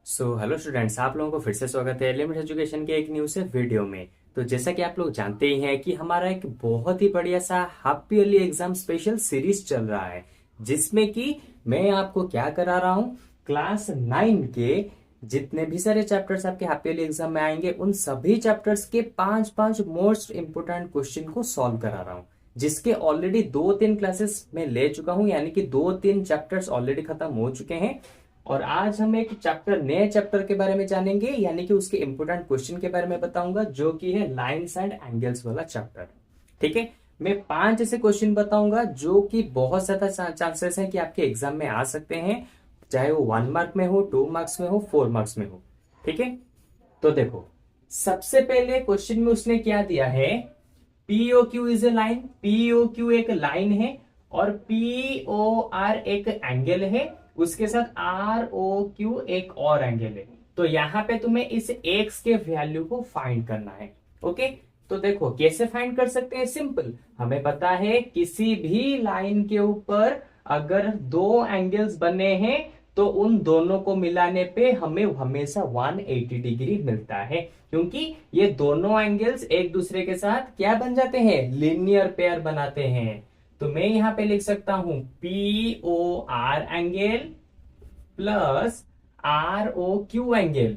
Hello students, आप लोगों को फिर से स्वागत है लिमिट एजुकेशन के एक न्यू से वीडियो में। तो जैसा कि आप लोग जानते ही हैं कि हमारा एक बहुत ही बढ़िया सा half yearly exam special series चल रहा है, जिसमें कि मैं आपको क्या करा रहा हूँ, क्लास 9 के जितने भी सारे चैप्टर्स आपके हाफ ईयरली एग्जाम में आएंगे उन सभी चैप्टर्स के पांच पांच मोस्ट इंपोर्टेंट क्वेश्चन को सॉल्व करा रहा हूँ, जिसके ऑलरेडी 2-3 क्लासेस में ले चुका हूँ, यानी कि 2-3 चैप्टर्स ऑलरेडी खत्म हो चुके हैं। और आज हम एक नए चैप्टर के बारे में जानेंगे, यानी कि उसके इंपोर्टेंट क्वेश्चन के बारे में बताऊंगा, जो कि है लाइंस एंड एंगल्स वाला चैप्टर। ठीक है, मैं 5 ऐसे क्वेश्चन बताऊंगा जो कि बहुत ज्यादा चांसेस है कि आपके एग्जाम में आ सकते हैं, चाहे वो 1 मार्क में हो, 2 मार्क्स में हो, 4 मार्क्स में हो। ठीक है, तो देखो, सबसे पहले क्वेश्चन में उसने क्या दिया है, PO Q is a line. PO Q एक लाइन है और पीओ आर एक एंगल है, उसके साथ आर ओ क्यू एक और एंगल है। तो यहां पे तुम्हें इस एक्स के वैल्यू को फाइंड करना है। ओके, तो देखो कैसे फाइंड कर सकते हैं, सिंपल। हमें पता है किसी भी लाइन के ऊपर अगर दो एंगल्स बने हैं तो उन दोनों को मिलाने पे हमें हमेशा 180 डिग्री मिलता है, क्योंकि ये दोनों एंगल्स एक दूसरे के साथ क्या बन जाते हैं, लीनियर पेयर बनाते हैं। तो मैं यहां पे लिख सकता हूं P O R angle plus R O Q angle.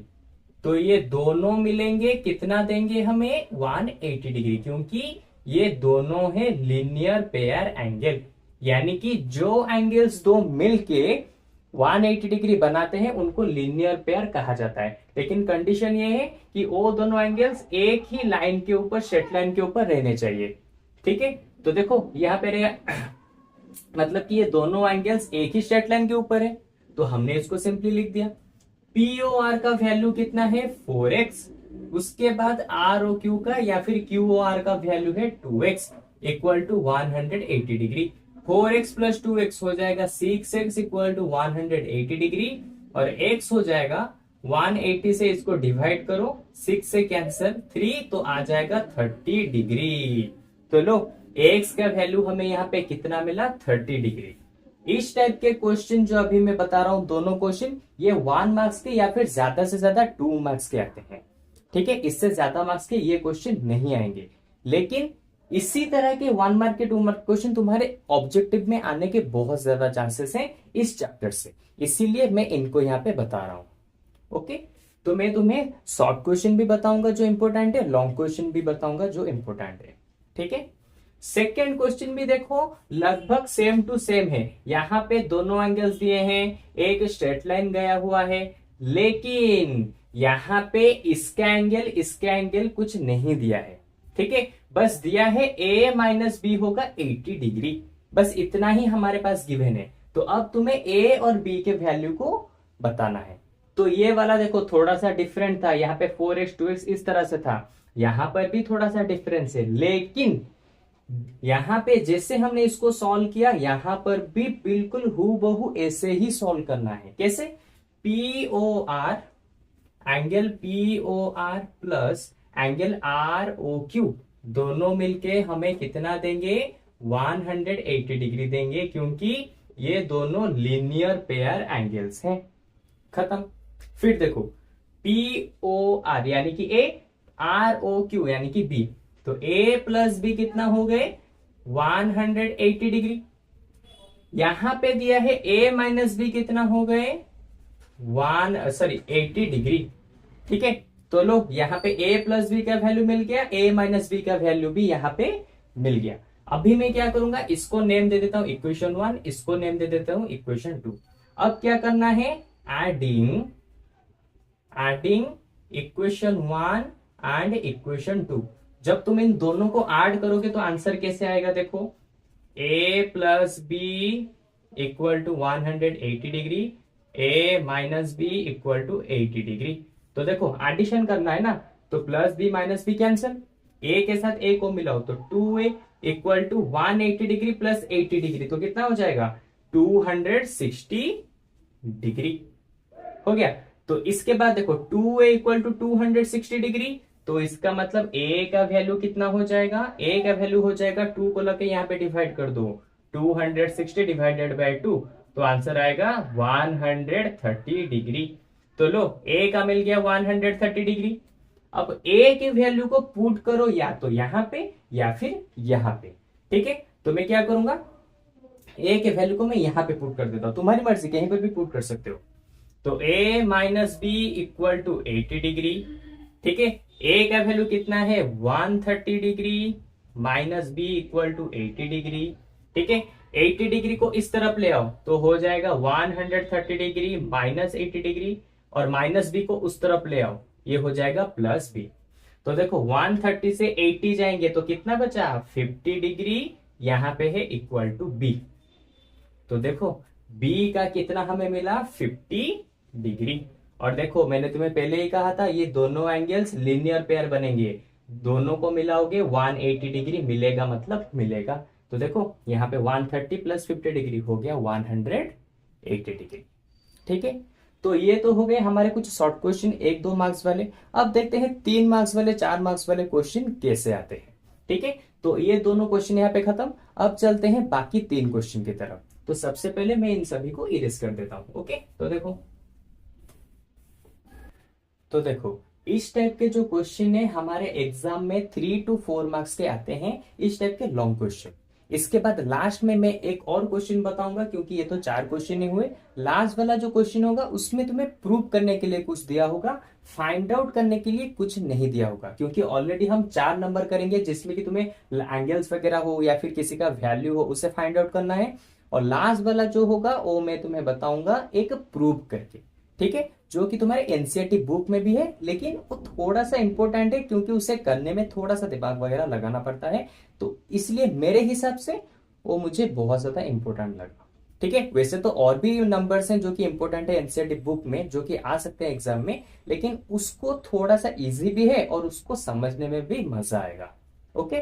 तो ये दोनों मिलेंगे, कितना देंगे हमें, 180 डिग्री, क्योंकि ये दोनों है लीनियर पेयर एंगल। यानी कि जो एंगल्स दो मिलके 180 डिग्री बनाते हैं उनको लीनियर पेयर कहा जाता है। लेकिन कंडीशन ये है कि वो दोनों एंगल्स एक ही लाइन के ऊपर, स्ट्रेट लाइन के ऊपर रहने चाहिए। ठीक है, तो देखो यहां पे मतलब कि ये दोनों एंगल्स एक ही स्ट्रेट लाइन के ऊपर है, तो हमने इसको सिंपली लिख दिया। पीओ आर का वैल्यू कितना है, 4x। उसके बाद आर ओ क्यू का या फिर क्यू ओ आर का वैल्यू है 2x equal to 180 degree. 4x plus 2x हो जाएगा 6x इक्वल टू 180 डिग्री, और x हो जाएगा 180 से इसको डिवाइड करो, 6 से कैंसिल 3 तो आ जाएगा 30 डिग्री। तो लो, x का वैल्यू हमें यहाँ पे कितना मिला, 30 डिग्री। इस टाइप के क्वेश्चन जो अभी मैं बता रहा हूं, दोनों क्वेश्चन ये 1 मार्क्स के या फिर ज्यादा से ज्यादा 2 मार्क्स के आते हैं। ठीक है, इससे ज्यादा मार्क्स के ये क्वेश्चन नहीं आएंगे। लेकिन इसी तरह के 1 मार्क के 2 मार्क क्वेश्चन तुम्हारे ऑब्जेक्टिव में आने के बहुत ज्यादा चांसेस हैं इस चैप्टर से, इसीलिए मैं इनको यहाँ पे बता रहा हूं। ओके, तो मैं तुम्हें शॉर्ट क्वेश्चन भी बताऊंगा जो इंपॉर्टेंट है, लॉन्ग क्वेश्चन भी बताऊंगा जो इंपॉर्टेंट है। ठीक है, सेकेंड क्वेश्चन भी देखो, लगभग सेम टू सेम है। यहां पे दोनों एंगल्स दिए हैं, एक स्ट्रेट लाइन गया हुआ है, लेकिन यहां पे इसका एंगल कुछ नहीं दिया है। ठीक है, बस दिया है a माइनस बी होगा 80 डिग्री, बस इतना ही हमारे पास गिवन है। तो अब तुम्हें a और b के वैल्यू को बताना है। तो ये वाला देखो थोड़ा सा डिफरेंट था, यहाँ पे 4x 2x इस तरह से था, यहां पर भी थोड़ा सा डिफरेंस है, लेकिन यहां पे जैसे हमने इसको सॉल्व किया, यहां पर भी बिल्कुल हूबहू ऐसे ही सॉल्व करना है। कैसे, P O R angle P O R plus angle R O Q दोनों मिलके हमें कितना देंगे, 180 डिग्री देंगे, क्योंकि ये दोनों लीनियर पेयर एंगल्स हैं। खत्म। फिर देखो, पी ओ आर यानी कि ए, आर ओ क्यू यानी कि बी, तो a प्लस बी कितना हो गए, 180 डिग्री। यहां पे दिया है a माइनस बी कितना हो गए, 80 डिग्री। ठीक है, तो लो यहां पे a प्लस बी का वैल्यू मिल गया, a माइनस बी का वैल्यू भी यहां पे मिल गया। अभी मैं क्या करूंगा, इसको नेम दे देता हूं इक्वेशन 1, इसको नेम दे देता हूं इक्वेशन 2। अब क्या करना है, एडिंग इक्वेशन 1 एंड इक्वेशन 2। जब तुम इन दोनों को ऐड करोगे तो आंसर कैसे आएगा, देखो, a plus B equal to 180 degree, a minus B equal to 80 degree. तो देखो एडिशन करना है ना, तो plus B minus B cancel, a के साथ a को मिलाओ तो 2a equal to 180 degree plus 80 degree, तो कितना हो जाएगा, 260 डिग्री हो गया। तो इसके बाद देखो 2a इक्वल टू 260 डिग्री, तो इसका मतलब a का वैल्यू कितना हो जाएगा, a का वैल्यू हो जाएगा 2 को लेके यहाँ पे डिवाइड कर दो, 260 डिवाइडेड बाय 2, तो आंसर आएगा 130 डिग्री। तो लो ए का मिल गया 130 डिग्री। अब ए की वैल्यू को पुट करो या तो यहां पे या फिर यहां पे। ठीक है, तो मैं क्या करूंगा, ए के वैल्यू को मैं यहां पे पुट कर देता हूं, तुम्हारी मर्जी, कहीं पर भी पुट कर सकते हो। तो A minus B equal to 80 degree. ठीक है, ए का वैल्यू कितना है 130 degree, minus B equal to 80 degree. ठीक है, 80 डिग्री को इस तरफ ले आओ तो हो जाएगा 130 डिग्री माइनस 80 डिग्री, और माइनस बी को उस तरफ ले आओ, ये हो जाएगा प्लस बी। तो देखो 130 से 80 जाएंगे तो कितना बचा 50 डिग्री, यहां पे है इक्वल टू बी। तो देखो बी का कितना हमें मिला 50 डिग्री। और देखो मैंने तुम्हें पहले ही कहा था ये दोनों एंगल्स लीनियर पेयर बनेंगे, दोनों को मिलाओगे 180 डिग्री मिलेगा, मतलब मिलेगा। तो देखो यहाँ पे 130 प्लस 50 डिग्री हो गया 180 डिग्री। ठीक है, तो ये तो हो गए हमारे कुछ शॉर्ट क्वेश्चन 1-2 मार्क्स वाले। अब देखते हैं 3 मार्क्स वाले 4 मार्क्स वाले क्वेश्चन कैसे आते हैं। ठीक है, तो ये दोनों क्वेश्चन यहाँ पे खत्म। अब चलते हैं बाकी 3 क्वेश्चन की तरफ। तो सबसे पहले मैं इन सभी को इरेज कर देता हूं। ओके, तो देखो इस टाइप के जो क्वेश्चन है हमारे एग्जाम में 3 to 4 मार्क्स के आते हैं, इस टाइप के लॉन्ग क्वेश्चन। इसके बाद लास्ट में मैं एक और क्वेश्चन बताऊंगा, क्योंकि ये तो 4 क्वेश्चन ही हुए। लास्ट वाला जो क्वेश्चन होगा उसमें तुम्हें प्रूव करने के लिए कुछ दिया होगा, फाइंड आउट करने के लिए कुछ नहीं दिया होगा, क्योंकि ऑलरेडी हम 4 नंबर करेंगे जिसमें कि तुम्हें एंगल्स वगैरह हो या फिर किसी का वैल्यू हो उसे फाइंड आउट करना है। और लास्ट वाला जो होगा वो मैं तुम्हें बताऊंगा एक प्रूव करके। ठीक है, जो कि तुम्हारे एनसीईआरटी बुक में भी है, लेकिन वो थोड़ा सा इंपॉर्टेंट है क्योंकि उसे करने में थोड़ा सा दिमाग वगैरह लगाना पड़ता है, तो इसलिए मेरे हिसाब से वो मुझे बहुत ज्यादा इंपॉर्टेंट लगा। ठीक है, वैसे तो और भी नंबर्स हैं जो कि इंपॉर्टेंट है एनसीईआरटी बुक में, जो कि आ सकते हैं एग्जाम में, लेकिन उसको थोड़ा सा इजी भी है और उसको समझने में भी मजा आएगा। ओके,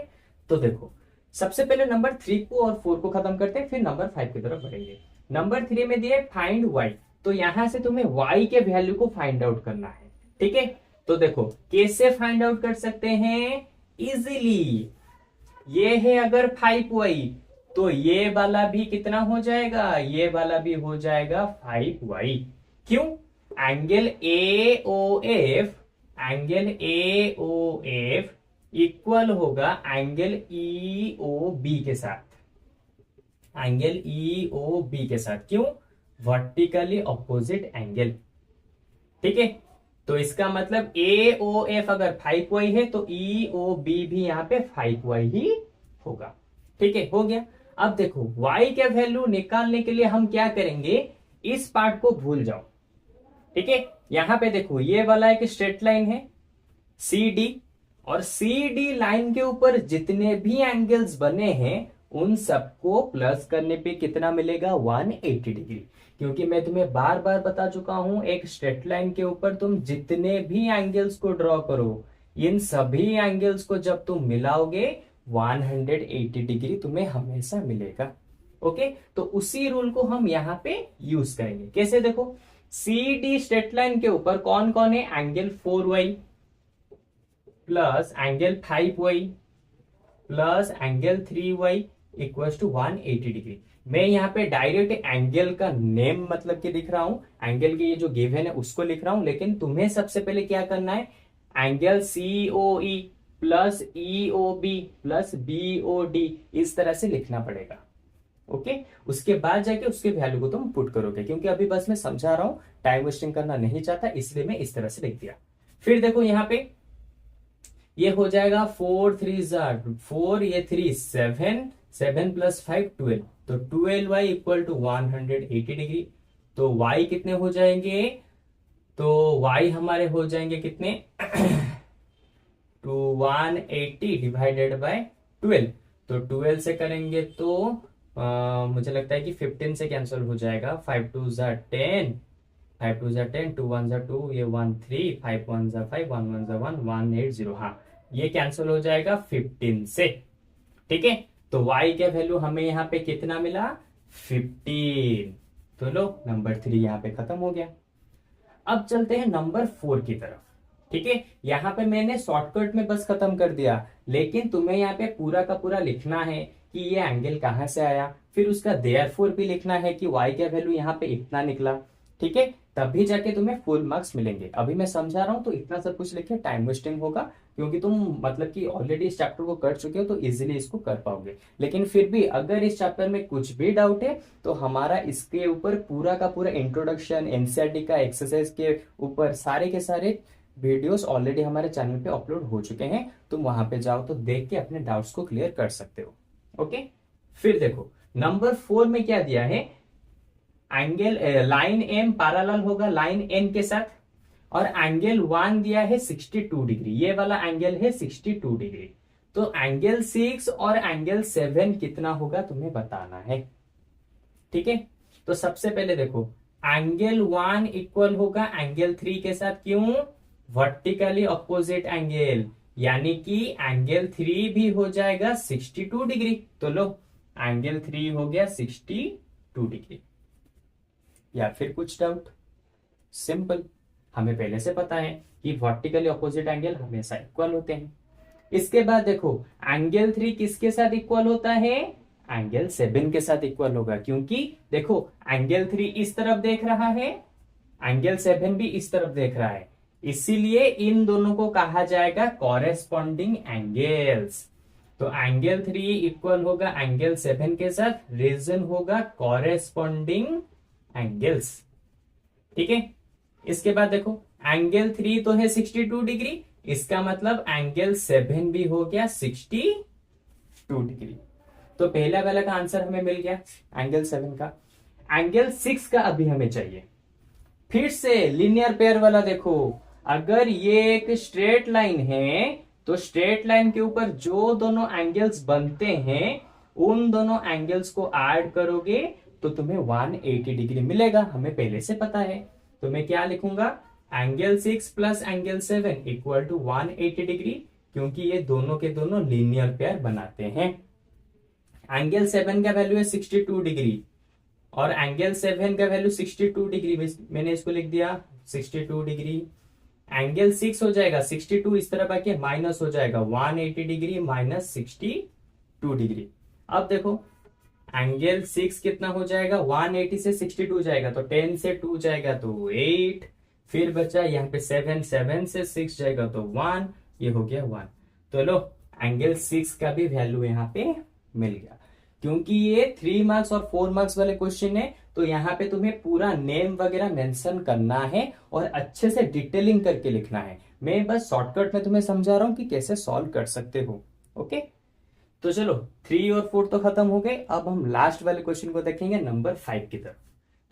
तो देखो सबसे पहले नंबर 3 को और 4 को खत्म करते हैं, फिर नंबर 5 की तरफ बढ़ेंगे। नंबर 3 में दिया फाइंड वाई, तो यहां से तुम्हें y के वैल्यू को फाइंड आउट करना है। ठीक है, तो देखो कैसे फाइंड आउट कर सकते हैं इजीली। ये है अगर 5y, तो ये वाला भी कितना हो जाएगा, ये वाला भी हो जाएगा 5y। क्यों, एंगल AOF इक्वल होगा एंगल EOB के साथ, एंगल EOB के साथ। क्यों, वर्टिकली ऑपोजिट एंगल। ठीक है, तो इसका मतलब AOF अगर 5y है तो EOB भी यहां पे 5y ही होगा। ठीक है, हो गया। अब देखो y के वैल्यू निकालने के लिए हम क्या करेंगे, इस पार्ट को भूल जाओ। ठीक है, यहां पे देखो ये वाला एक स्ट्रेट लाइन है CD, और CD लाइन के ऊपर जितने भी एंगल्स बने हैं उन सबको प्लस करने पे कितना मिलेगा 180 डिग्री। क्योंकि मैं तुम्हें बार बार बता चुका हूं, एक स्ट्रेट लाइन के ऊपर तुम जितने भी एंगल्स को ड्रॉ करो, इन सभी एंगल्स को जब तुम मिलाओगे 180 डिग्री तुम्हें हमेशा मिलेगा। ओके, तो उसी रूल को हम यहां पे यूज करेंगे। कैसे, देखो CD स्ट्रेट लाइन के ऊपर कौन कौन है, angle 4y plus angle 5y plus angle 3y equal to 180 degree. मैं यहाँ पे डायरेक्ट एंगल का नेम मतलब कि लिख रहा हूं, एंगल के ये जो गिवन है उसको लिख रहा हूं, लेकिन तुम्हें सबसे पहले क्या करना है, angle COE plus EOB plus BOD इस तरह से लिखना पड़ेगा। ओके, उसके बाद जाके उसके वैल्यू को तुम पुट करोगे, क्योंकि अभी बस मैं समझा रहा हूं, टाइम वेस्टिंग करना नहीं चाहता, इसलिए मैं इस तरह से लिख दिया। फिर देखो यहाँ पे ये हो जाएगा 4 3 4, ये 3 7, 7 प्लस 5 12, तो 12y इक्वल टू 180 डिग्री। तो y कितने हो जाएंगे, तो y हमारे हो जाएंगे कितने 180 डिवाइडेड बाय 12, तो 12 से करेंगे तो मुझे लगता है कि 15 से कैंसिल हो जाएगा, 5 2 10, 5 2 10, 2 1 2, ये 1 3, 5 1 5, 1 1 1, 180, हाँ ये कैंसिल हो जाएगा 15 से। ठीक है, तो y का वैल्यू हमें यहाँ पे कितना मिला 15। तो लो नंबर 3 यहाँ पे खत्म हो गया। अब चलते हैं नंबर 4 की तरफ। ठीक है, यहाँ पे मैंने शॉर्टकट में बस खत्म कर दिया, लेकिन तुम्हें यहाँ पे पूरा का पूरा लिखना है कि ये एंगल कहां से आया, फिर उसका देयरफॉर भी लिखना है कि y का वैल्यू यहाँ पे इतना निकला, ठीक है, तभी जाके तुम्हें फुल मार्क्स मिलेंगे। अभी मैं समझा रहा हूं तो इतना सब कुछ लिखे टाइम वेस्टिंग होगा, क्योंकि तुम मतलब कि ऑलरेडी इस चैप्टर को कर चुके हो तो इजीली इसको कर पाओगे। लेकिन फिर भी अगर इस चैप्टर में कुछ भी डाउट है तो हमारा इसके ऊपर पूरा का पूरा इंट्रोडक्शन, एनसीईआरटी का एक्सरसाइज के ऊपर सारे के सारे वीडियोस ऑलरेडी हमारे चैनल पे अपलोड हो चुके हैं। तुम वहां पे जाओ तो देख के अपने डाउट्स को क्लियर कर सकते हो। ओके, फिर देखो नंबर 4 में क्या दिया है, एंगल लाइन एम पैरेलल होगा लाइन एन के साथ, और एंगल 1 दिया है 62 डिग्री, ये वाला एंगल है 62 डिग्री। तो एंगल 6 और एंगल 7 कितना होगा तुम्हें बताना है। ठीक है, तो सबसे पहले देखो एंगल 1 इक्वल होगा एंगल 3 के साथ, क्यों, वर्टिकली अपोजिट एंगल, यानी कि एंगल 3 भी हो जाएगा 62 डिग्री। तो लो एंगल 3 हो गया 62 डिग्री। या फिर कुछ डाउट? सिंपल, हमें पहले से पता है कि वर्टिकली अपोजिट एंगल हमेशा इक्वल होते हैं। इसके बाद देखो एंगल 3 किसके साथ इक्वल होता है, एंगल 7 के साथ इक्वल होगा, क्योंकि देखो एंगल 3 इस तरफ देख रहा है, एंगल 7 भी इस तरफ देख रहा है, इसीलिए इन दोनों को कहा जाएगा कॉरेस्पॉन्डिंग एंगल्स। तो एंगल 3 इक्वल होगा एंगल 7 के साथ, रीजन होगा कॉरेस्पॉन्डिंग एंगल्स। ठीक है, इसके बाद देखो एंगल 3 तो है 62 डिग्री, इसका मतलब एंगल 7 भी हो गया 62 डिग्री। तो पहला वाला का आंसर हमें मिल गया एंगल 7 का। एंगल 6 का अभी हमें चाहिए। फिर से लीनियर पेयर वाला देखो, अगर ये एक स्ट्रेट लाइन है तो स्ट्रेट लाइन के ऊपर जो दोनों एंगल्स बनते हैं उन दोनों एंगल्स को ऐड करोगे तो तुम्हें 180 डिग्री मिलेगा, हमें पहले से पता है। तो मैं क्या लिखूंगा, angle 6 plus angle 7 equal to 180 degree, क्योंकि ये दोनों के दोनों लीनियर पेयर बनाते हैं। एंगल 7 का वैल्यू है 62 डिग्री और एंगल 7 का वैल्यू 62 डिग्री, मैंने इसको लिख दिया 62 डिग्री। एंगल 6 हो जाएगा 62 इस तरफ आके माइनस हो जाएगा 180 डिग्री माइनस 62 डिग्री। अब देखो एंगल 6 कितना हो जाएगा, 180 से 62 जाएगा तो 10 से 2 जाएगा तो 8, फिर बचा यहाँ पे 7, 7 से 6 जाएगा तो 1, ये हो गया 1। तो लो एंगल 6 का भी वैल्यू यहाँ पे मिल गया। क्योंकि ये 3 मार्क्स और 4 मार्क्स वाले क्वेश्चन है तो यहाँ पे तुम्हें पूरा नेम वगैरह मेंशन करना है और अच्छे से डिटेलिंग करके लिखना है। मैं बस शॉर्टकट में तुम्हें समझा रहा हूं कि कैसे सॉल्व कर सकते हो। ओके, तो चलो 3 और 4 तो खत्म हो गए, अब हम लास्ट वाले क्वेश्चन को देखेंगे नंबर 5 की तरफ।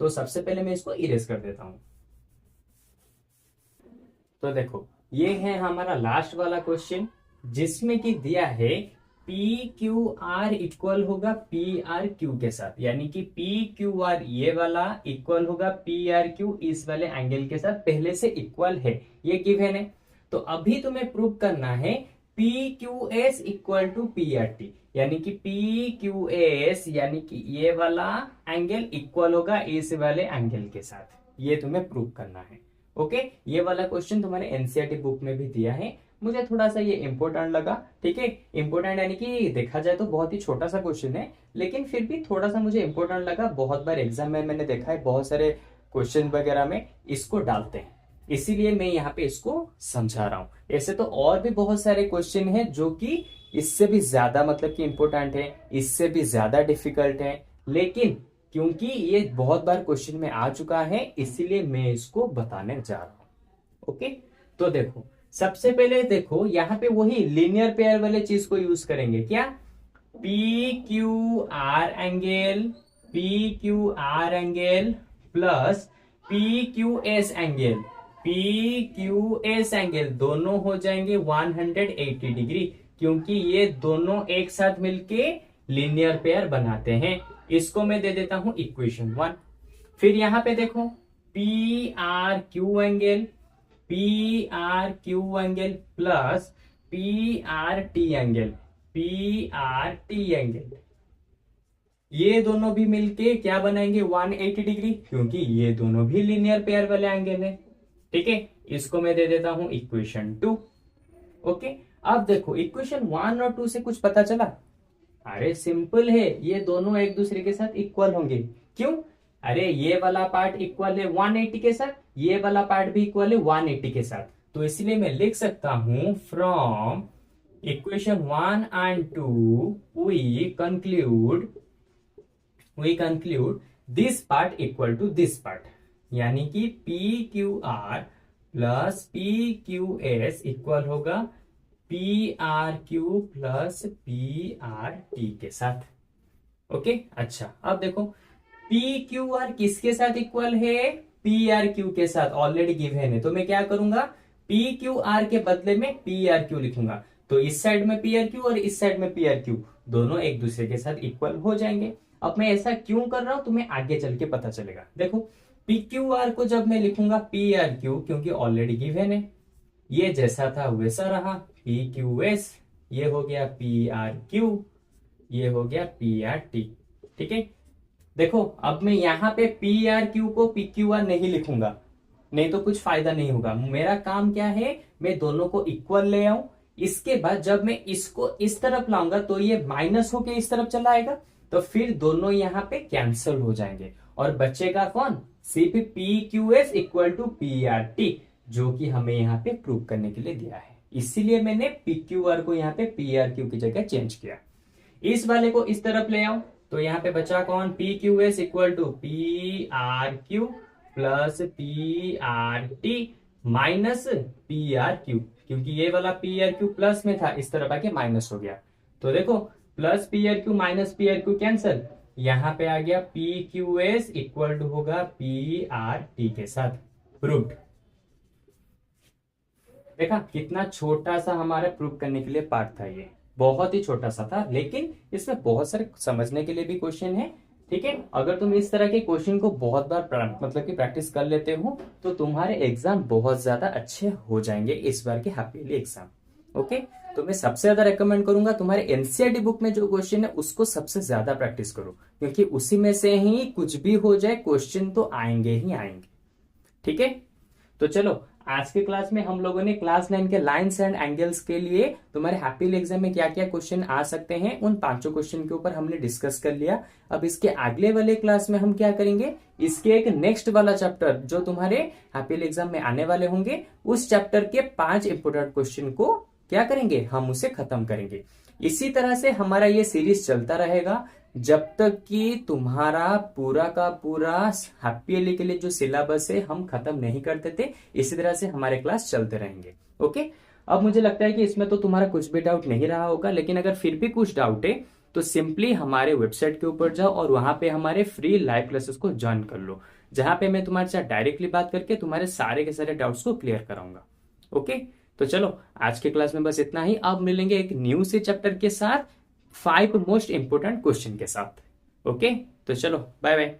तो सबसे पहले मैं इसको इरेज कर देता हूं। तो देखो ये है हमारा लास्ट वाला क्वेश्चन, जिसमें कि दिया है पी क्यू आर इक्वल होगा पी आर क्यू के साथ, यानी कि पी क्यू आर ये वाला इक्वल होगा पी आर क्यू इस वाले एंगल के साथ, पहले से इक्वल है, ये गिवन है। तो अभी तुम्हें प्रूव करना है P Q S equal to P R T, यानी कि पी क्यू एस यानी कि ये वाला एंगल इक्वल होगा इस वाले एंगल के साथ, ये तुम्हें प्रूव करना है। ओके, ये वाला क्वेश्चन तुम्हारे एनसीईआरटी बुक में भी दिया है, मुझे थोड़ा सा ये इंपॉर्टेंट लगा। ठीक है, इंपॉर्टेंट यानी कि देखा जाए तो बहुत ही छोटा सा क्वेश्चन है, लेकिन फिर भी थोड़ा सा मुझे इंपॉर्टेंट लगा। बहुत बार एग्जाम में मैंने देखा है बहुत सारे क्वेश्चन वगैरह में इसको डालते हैं, इसीलिए मैं यहाँ पे इसको समझा रहा हूँ। ऐसे तो और भी बहुत सारे क्वेश्चन है जो कि इससे भी ज्यादा मतलब कि इंपॉर्टेंट है, इससे भी ज्यादा डिफिकल्ट है, लेकिन क्योंकि ये बहुत बार क्वेश्चन में आ चुका है इसीलिए मैं इसको बताने जा रहा हूं। ओके, तो देखो सबसे पहले देखो यहाँ पे वही लीनियर पेयर वाले चीज को यूज करेंगे, क्या, P Q are angle, P Q are angle plus P Q S angle, P Q S angle दोनों हो जाएंगे 180 डिग्री, क्योंकि ये दोनों एक साथ मिलके लीनियर पेयर बनाते हैं। इसको मैं दे देता हूं इक्वेशन 1। फिर यहां पे देखो P R Q angle, P R Q angle plus P R T angle, P R T angle, ये दोनों भी मिलके क्या बनाएंगे 180 डिग्री, क्योंकि ये दोनों भी लीनियर पेयर वाले एंगल है। ठीक है, इसको मैं दे देता हूं इक्वेशन 2। ओके, अब देखो इक्वेशन 1 और 2 से कुछ पता चला? अरे सिंपल है, ये दोनों एक दूसरे के साथ इक्वल होंगे। क्यों? अरे ये वाला पार्ट इक्वल है 180 के साथ, ये वाला पार्ट भी इक्वल है 180 के साथ, तो इसलिए मैं लिख सकता हूं from equation 1 and 2 we conclude this part equal to this part, यानी कि P Q R plus P Q S equal होगा P R Q plus P R T के साथ। ओके अच्छा, अब देखो पी क्यू आर किसके साथ इक्वल है, पी आर क्यू के साथ, ऑलरेडी गिवन है, तो मैं क्या करूंगा पी क्यू आर के बदले में पी आर क्यू लिखूंगा, तो इस साइड में पी आर क्यू और इस साइड में पी आर क्यू दोनों एक दूसरे के साथ इक्वल हो जाएंगे। अब मैं ऐसा क्यों कर रहा हूं तुम्हें आगे चल के पता चलेगा। देखो पी क्यू आर को जब मैं लिखूंगा पी आर क्यू, क्योंकि ऑलरेडी गिवन है, ये जैसा था वैसा रहा, पी क्यू एस, ये हो गया पी आर क्यू, ये हो गया पी आर टी। ठीक है, देखो अब मैं यहाँ पे पी आर क्यू को पी क्यू आर नहीं लिखूंगा, नहीं तो कुछ फायदा नहीं होगा। मेरा काम क्या है, मैं दोनों को इक्वल ले आऊं, इसके बाद जब मैं इसको इस तरफ लाऊंगा तो ये माइनस होके इस तरफ चला आएगा, तो फिर दोनों यहाँ पे कैंसिल हो जाएंगे और बचेगा कौन, सिर्फ P Q S equal to P R T, जो कि हमें यहाँ पे प्रूव करने के लिए दिया है। इसीलिए मैंने पी क्यू आर को यहाँ पे पी आर क्यू की जगह चेंज किया। इस वाले को इस तरफ ले आऊं तो यहाँ पे बचा कौन, P Q S equal to P R Q plus P R T minus P R Q, क्योंकि ये वाला पी आर क्यू प्लस में था, इस तरफ आके माइनस हो गया, तो देखो plus P R Q minus P R Q cancel, यहाँ पे आ गया P Q S equal to होगा पी आर टी के साथ, प्रूव्ड। देखा कितना छोटा सा हमारा प्रूव करने के लिए पार्ट था, ये बहुत ही छोटा सा था, लेकिन इसमें बहुत सारे समझने के लिए भी क्वेश्चन है। ठीक है, अगर तुम इस तरह के क्वेश्चन को बहुत बार मतलब कि प्रैक्टिस कर लेते हो तो तुम्हारे एग्जाम बहुत ज्यादा अच्छे हो जाएंगे इस बार के हाफ ईयरली एग्जाम। ओके, तो मैं सबसे ज्यादा रेकमेंड करूंगा तुम्हारे एनसीईआरटी बुक में जो क्वेश्चन है उसको सबसे ज्यादा प्रैक्टिस करो, क्योंकि उसी में से ही कुछ भी हो जाए क्वेश्चन तो आएंगे ही आएंगे। ठीक है, तो चलो आज के क्लास में हम लोगों ने क्लास 9 के लाइंस एंड एंगल्स के लिए तुम्हारे हैप्पी ईयरली एग्जाम में क्या क्या क्वेश्चन आ सकते हैं उन 5 क्वेश्चन के ऊपर हमने डिस्कस कर लिया। अब इसके अगले वाले क्लास में हम क्या करेंगे, इसके एक नेक्स्ट वाला चैप्टर जो तुम्हारे हैप्पी ईयरली एग्जाम में आने वाले होंगे, उस चैप्टर के 5 इंपोर्टेंट क्वेश्चन को क्या करेंगे, हम उसे खत्म करेंगे। इसी तरह से हमारा ये सीरीज चलता रहेगा जब तक कि तुम्हारा पूरा का पूरा हैप्पी ईयरली के लिए जो सिलेबस है हम खत्म नहीं कर देते। इसी तरह से हमारे क्लास चलते रहेंगे। ओके, अब मुझे लगता है कि इसमें तो तुम्हारा कुछ भी डाउट नहीं रहा होगा, लेकिन अगर फिर भी कुछ डाउट है तो सिंपली हमारे वेबसाइट के ऊपर जाओ और वहां पे हमारे फ्री लाइव क्लासेस को ज्वाइन कर लो, जहां पे मैं तुम्हारे साथ डायरेक्टली बात करके तुम्हारे सारे के सारे डाउट्स को क्लियर कराऊंगा। ओके, तो चलो आज के क्लास में बस इतना ही। अब मिलेंगे एक न्यू से चैप्टर के साथ 5 मोस्ट इंपोर्टेंट क्वेश्चन के साथ। ओके, तो चलो बाय बाय।